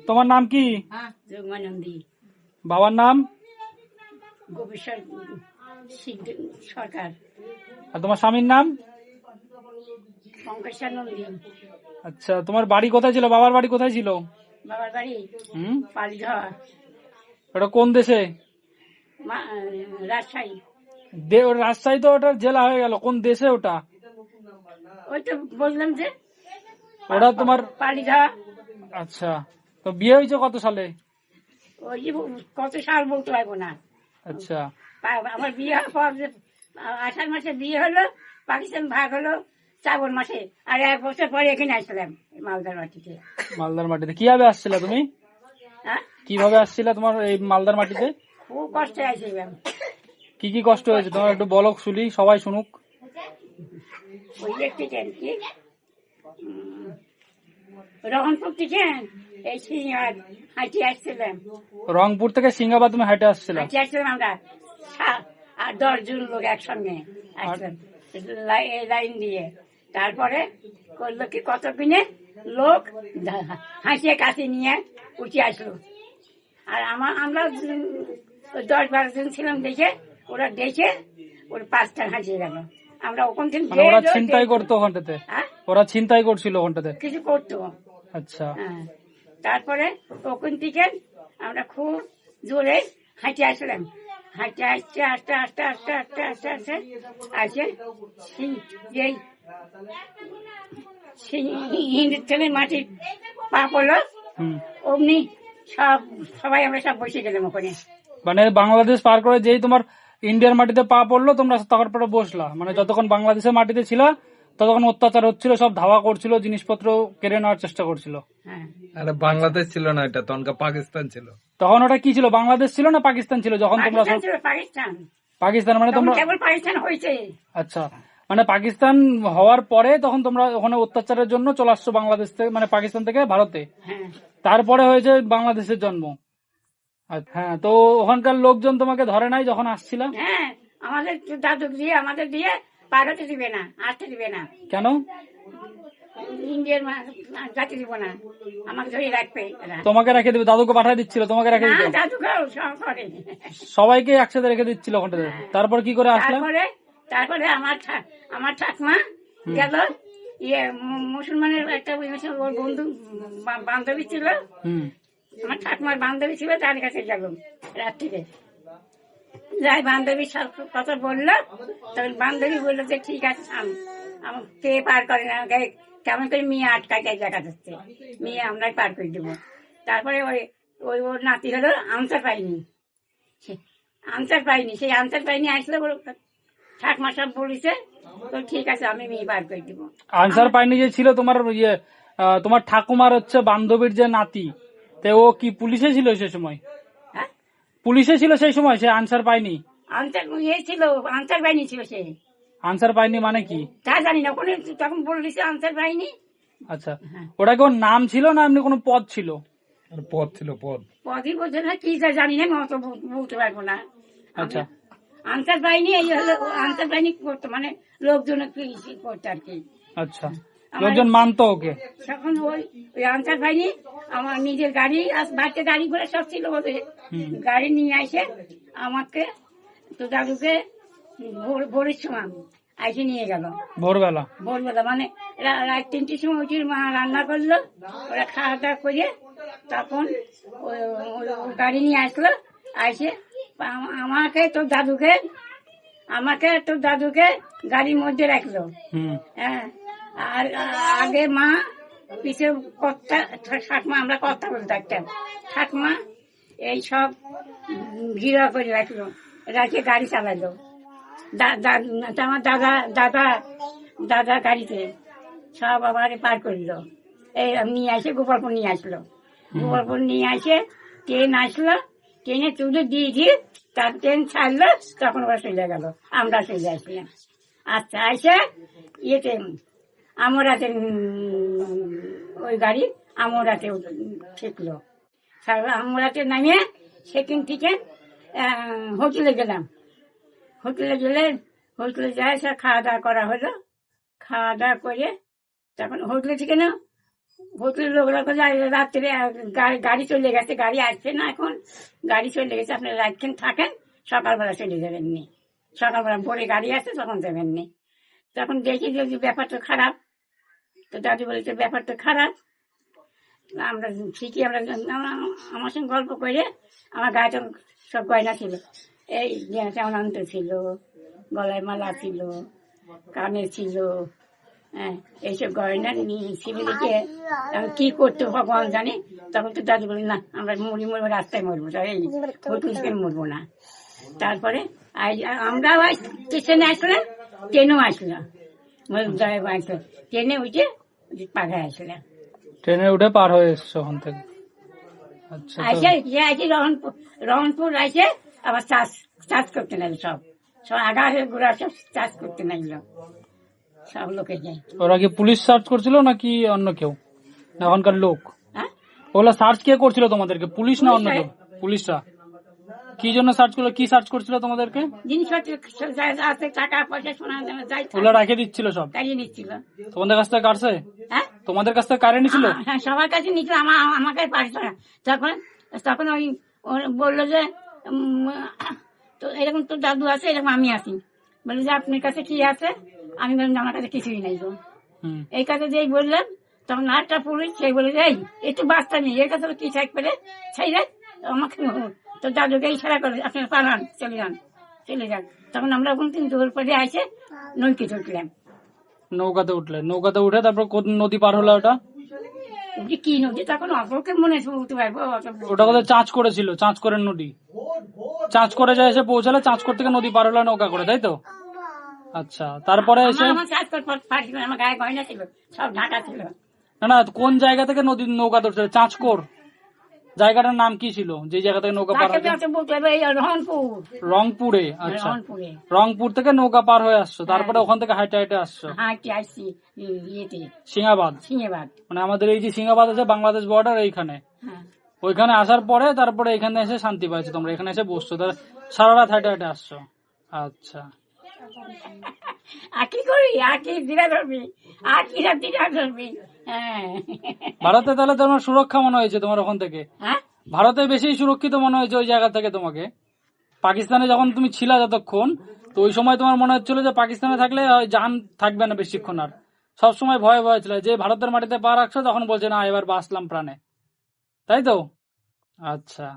তোমার নাম কি? যোগমানন্দী। বাবার নাম? গোপেশ্বর সরকার। আর তোমার স্বামীর নাম? পঙ্কজা নন্দী। আচ্ছা, তোমার বাড়ি কোথায় ছিল? বাবার বাড়ি কোথায় ছিল? বাবার বাড়ি পালিধোয়া। ওটা কোন দেশে? রাজশাহী। রাজশাহী তো ওটা জেলা হয়ে গেল, কোন দেশে ওটা? ওই তো বললাম যে ওটা তোমার পালিধোয়া। আচ্ছা, তো বিয়ে হয়েছে কত সালে? ওই যে কত সাল বলতে পারবো না। আচ্ছা, আমার বিয়ে হওয়ার পর আষাঢ় মাসে বিয়ে হলো, পাকিস্তান ভাগ হলো শ্রাবণ মাসে, আর 1 বছর পরে এখানে আসলাম মালদার মাটিতে। মালদার মাটিতে কিভাবে আসছিলে তুমি? হ্যাঁ, কিভাবে আসছিলে তোমার এই মালদার মাটিতে? খুব কষ্টে আসলাম। কি কি কষ্ট হয়েছে তোমার একটু বলো, শুনি, সবাই শুনুক। ওই একটি কি রহনপুর থেকে এই সিঙ্গার হাঁটি আসছিলাম। রংপুর থেকে সিঙ্গাবাদ তুমি হাঁটে আসছিলে? হাঁটি আসছিলাম আমরা 10 জন লোক একসঙ্গে আসলাম লাইন দিয়ে। তারপরে করলো কি কত কিনে লোক হাসিয়ে কাছে নিয়ে উঠে আসলো। আর আমরা 10-12 জন ছিলাম দেখে, ওরা দেখে ওরা 5টা হাসিয়ে গেল। আমরা ওখান থেকে ওরা ছিনতাই করতো ওখানটাতে? ওরা ছিনতাই করছিল ওখানটাতে? কিছু করতো। আচ্ছা, হ্যাঁ, তারপরে ওখান থেকে আমরা খুব জোরে হাঁটে আসলাম। হাঁটে আসতে আস্তে আস্তে আস্তে আস্তে আস্তে আস্তে আসে যেই হিন্দুস্থানের মাটির পা পড়লো, অমনি সবাই আমরা সব বসে গেলাম ওখানে। মানে বাংলাদেশ পার করে যেই তোমার ইন্ডিয়ার মাটিতে পা পড়লো, তোমরা তারপরে বসলা? মানে যতক্ষণ বাংলাদেশের মাটিতে ছিল ততক্ষণ অত্যাচার হচ্ছিল, সব ধাওয়া করছিল, জিনিসপত্র কেড়ে নেওয়ার চেষ্টা করছিল। আরে বাংলাদেশ ছিল না, এটা তখন পাকিস্তান ছিল। তখন ওটা কি ছিল, বাংলাদেশ ছিল না পাকিস্তান ছিল যখন তোমরা? পাকিস্তান। মানে তোমরা পাকিস্তান হয়েছে। আচ্ছা, মানে পাকিস্তান হওয়ার পরে তখন তোমরা ওখানে অত্যাচারের জন্য চলে আসছো বাংলাদেশ থেকে, মানে পাকিস্তান থেকে ভারতে। তারপরে হয়েছে বাংলাদেশের জন্ম। হ্যাঁ, তো ওখানকার লোকজন তোমাকে ধরে নাই যখন আসছিল? হ্যাঁ, আমাদের দাদু দিয়ে আমাদের দিয়ে পার হতে দিবে না, আসতে দিবে না। কেন? ইন্ডিয়ার জাতি দিব না, আমাকে ধরে রাখবে। তোমাকে রেখে দিবে? দাদুকে পাঠিয়ে দিচ্ছিল, তোমাকে রেখে দিত? সবাইকে একসাথে রেখে দিচ্ছিল ওখানটাতে। তারপর কি করে আসলে? তারপরে আমার ঠাকমা গেল মুসলমানের একটা ওর বন্ধু বান্ধবী ছিল, আমার ঠাকুমার বান্ধবী ছিল, তার কাছে গেল রাত্রিরে। যাই বান্ধবী সব কথা বললো, তখন বান্ধবী বললো যে ঠিক আছে, আমার কে পার করে না, কেমন করে মেয়ে আটকায় দেখা যাচ্ছে, মেয়ে আমরাই পার করে দেবো। তারপরে ওই ওর নাতি হলো আনসার পাইনি, সেই আনসার পাইনি আসলে ঠাকমা সব বলেছে, তো ঠিক আছে আমি মেয়ে পার করে দিব। আনসার পাইনি যে ছিল তোমার তোমার ঠাকুমার হচ্ছে বান্ধবীর যে নাতি, তো ও কি পুলিশে ছিল সেই সময়? পুলিশে ছিল সেই সময়, সে আনসার পাইনি? আনসার পাইনি ছিল সে। আনসার পাইনি মানে কি তা জানি না, ওখানে তখন বলেছে আনসার পাইনি। আচ্ছা, ওটা কোন নাম ছিল না এমনি কোনো পদ ছিল? পদ ছিল, পদই বলছে না কি জানি না, অত বলতে পারবো না। আচ্ছা, আনসার পাইনি এই হলো আনসার পাইনি করতো, মানে লোকজন করতো আর কি। আচ্ছা, লোকজন মানতো ওকে। তখন ওই আনসার পাইনি, আমার নিজের গাড়ি বাড়িতে গাড়ি ঘোড়া সব ছিল, বলে গাড়ি নিয়ে আসে আমাকে তো দাদুকে ভোরের সময় আইসে নিয়ে গেল। ভোরবেলা মানে রাত 3টের সময় উঠে মা রান্না করলো, ওরা খাওয়া দাওয়া করে তখন গাড়ি নিয়ে আসলো, আসে আমাকে তোর দাদুকে গাড়ির মধ্যে রাখলো। হ্যাঁ, আর আগে মা পিছে ঠাকমা, আমরা কথা বলতে থাকতাম, ঠাকমা এই সব ঘিরা করে রাখলো, রাখে গাড়ি চালালো। আমার দাদা গাড়িতে সব আবার পার করলো, এই নিয়ে আসে গোপালপুর নিয়ে আসলো। গোপালপুর নিয়ে আসে ট্রেন আসলো, ট্রেনে তুলে দিয়েছি, তার ট্রেন ছাড়লো, তখন ওরা চলে গেল, আমরা চলে আসলাম। আচ্ছা, আসে ইয়েতে আমরাতে ওই গাড়ি আমরাতে ঠেকলো। আমরাতে নামিয়ে সেখান থেকে হোটেলে গেলাম। হোটেলে যাই সব খাওয়া দাওয়া করা হলো। খাওয়া দাওয়া করে তখন হোটেলে থেকে না হোটেল লোকরা তো যায় রাত্রে গাড়ি চলে গেছে, গাড়ি আসছে না এখন, গাড়ি চলে গেছে, আপনারা রাতখান থাকেন, সকালবেলা চলে যাবেন নি, সকালবেলা ভোরে গাড়ি আসছে তখন যাবেন নি। তখন দেখি যে ব্যাপারটা খারাপ, তো দাদু বলেছে ব্যাপারটা খারাপ। আমরা ঠিকই আমরা আমার সঙ্গে গল্প করে আমার গায়ে সব গয়না ছিল, এই অনন্ত ছিল, গলায় মালা ছিল, কানে ছিল, হ্যাঁ এইসব গয়না নিয়ে ছিল দেখে আমি কি করতো ভগবান জানে। তখন তো দাদু বলি না আমরা মরবো রাস্তায় মরবো, এই হোটেল থেকে মরবো না। তারপরে আমরাও স্টেশনে আসলাম, ট্রেনেও আসলাম, আসলো ট্রেনে উঠে পাখায় আসলাম। ট্রেনে উঠে পার হয়ে এসছো ওখান থেকে। আচ্ছা, তো আসি রহনপুর আসে আবার চাষ করতে লাগলো, সব আগারে ঘোরা সব চাষ করতে লাগলো, সব লোকে যায়। ওরা কি পুলিশ সার্চ করছিল নাকি অন্য কেউ, না ওখানকার লোক? হ্যাঁ ওগুলা সার্চ কে করছিল তোমাদেরকে, পুলিশ না অন্য কেউ? পুলিশরা কি জন্য সার্চ করলো, কি সার্চ করছিল তোমাদেরকে? জিনিসপত্র আছে, টাকা পয়সা সোনা যাই ওগুলা রেখে দিচ্ছিল, সব কাটিয়ে নিচ্ছিল। তোমাদের কাছ থেকে কাটছে? হ্যাঁ তোমাদের কাছ থেকে কারে নিছিল? হ্যাঁ সবার কাছে নিচ্ছিল, আমাকে পারছিল না। তখন ওই বললো যে তো এরকম তোর দাদু আছে, এরকম আমি আছি, বলে যে আপনার কাছে কি আছে? আমি বললাম আমার কাছে কিছুই নাই গো। এই কাছে যেই বললাম তখন আটটা পুলিশ, সেই বলে এই একটু বাচ্চা নেই, এর কাছে কি থাক পেলে সেই রে আমাকে তো দাদুকে ইশারা করে আপনার পালান, চলে যান। তখন আমরা ওখান থেকে দৌড় পড়ে আসে নৌকি উঠলাম। নৌকাতে উঠলে, নৌকাতে উঠে তারপর কোন নদী পার হলো? ওটা কি নদী তখন অপরকে মনে উঠতে পারবো। ওটা কোথায়? চাঁচ করেছিল, চাঁচ করে নদী, চাঁচ করে যায় এসে পৌঁছালে চাঁচকর থেকে নদী পার হলো নৌকা করে, তাই তো? আচ্ছা, তারপরে এসে আমার চাষ করে পারছিল, আমার গায়ে গয়না ছিল, সব ঢাকা ছিল। না কোন জায়গা থেকে নদী নৌকা ধরছে? চাঁচকর জায়গাটার নাম কি ছিল যে জায়গা থেকে নৌকা পার হয়ে? রহনপুর। রংপুরে। আচ্ছা, রহনপুরে রংপুর থেকে নৌকা পার হয়ে আসছো, তারপরে ওখান থেকে হাইটে হাইটে আসছো হাঁটতে আসছি ইয়েতে সিংহাবাদ। সিংহেবাদ। মানে আমাদের এই যে সিংহাবাদ আছে বাংলাদেশ বর্ডার, এইখানে হ্যাঁ ওইখানে আসার পরে তারপরে এখানে এসে শান্তি পাইছো তোমরা, এখানে এসে বসছো, তাহলে সারা রাত হাইটে হাইটে আসছো। আচ্ছা, আর কি করি, আর কি দিরা ধরবি, আর কি দিরা ধরবি। হ্যাঁ ভারতে তাহলে তোমার সুরক্ষা মনে হয়েছে তোমার ওখান থেকে? হ্যাঁ ভারতে বেশি সুরক্ষিত মনে হয়েছে ওই জায়গা থেকে তোমাকে? পাকিস্তানে যখন তুমি ছিলা যতক্ষণ, তো ওই সময় তোমার মনে হচ্ছিল যে পাকিস্তানে থাকলে জান থাকবে না বেশিক্ষণ, আর সবসময় ভয়ে ভয়ে ছিল। যে ভারতের মাটিতে পা রাখছো তখন বলছে না এবার বাঁচলাম প্রাণে, তাই তো? আচ্ছা।